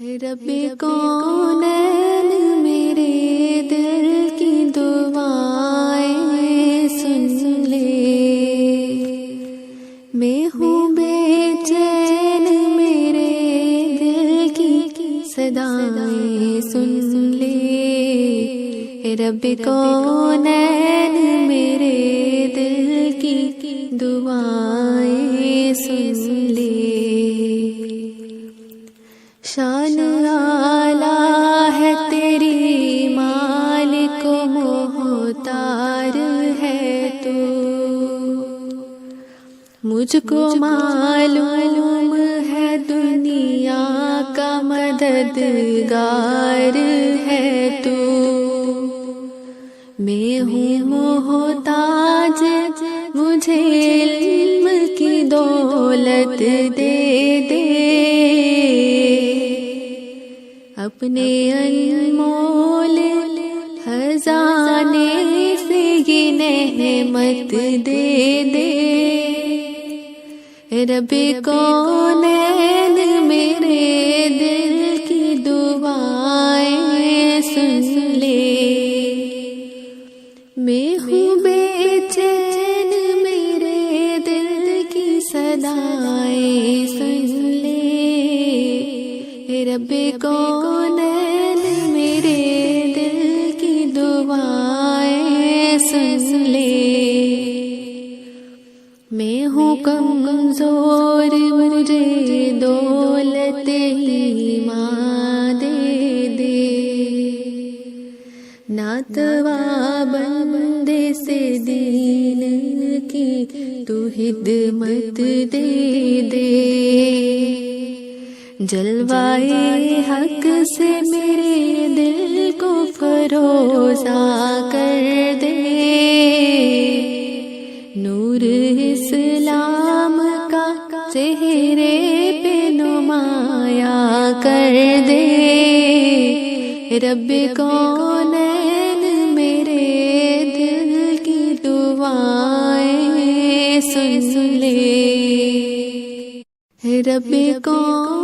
رب کونین میرے دل کی دعائیں سن لے، میں ہوں بے چین میرے دل کی صدائیں سن لے، رب کونین میرے دل کی دعائیں سن لے۔ شان اعلیٰ ہے تیری مالک و مختار ہے تو، مجھ کو معلوم ہے دنیا کا مددگار ہے تو، میں ہوں محتاج مجھے علم کی دولت دے دے، اپنے انمول خزانے سے یہ نعمت دے دے، رب کونین میرے دل کی دعائیں سن لے، میں ہوں بے چین میرے دل کی صدائیں سن لے، رب کونین میرے دل کی دعائیں سن لے۔ میں ہوں کمزور مجھے دولت ایمان دے دے، ناتوا بندے سے دین کی تو خدمت دے دے، جلوائے حق سے میرے دل کو فروزہ کر دے، نور اسلام کا چہرے پہ نمایاں کر دے، رب کونین میرے دل کی دعائیں سن لے، رب کون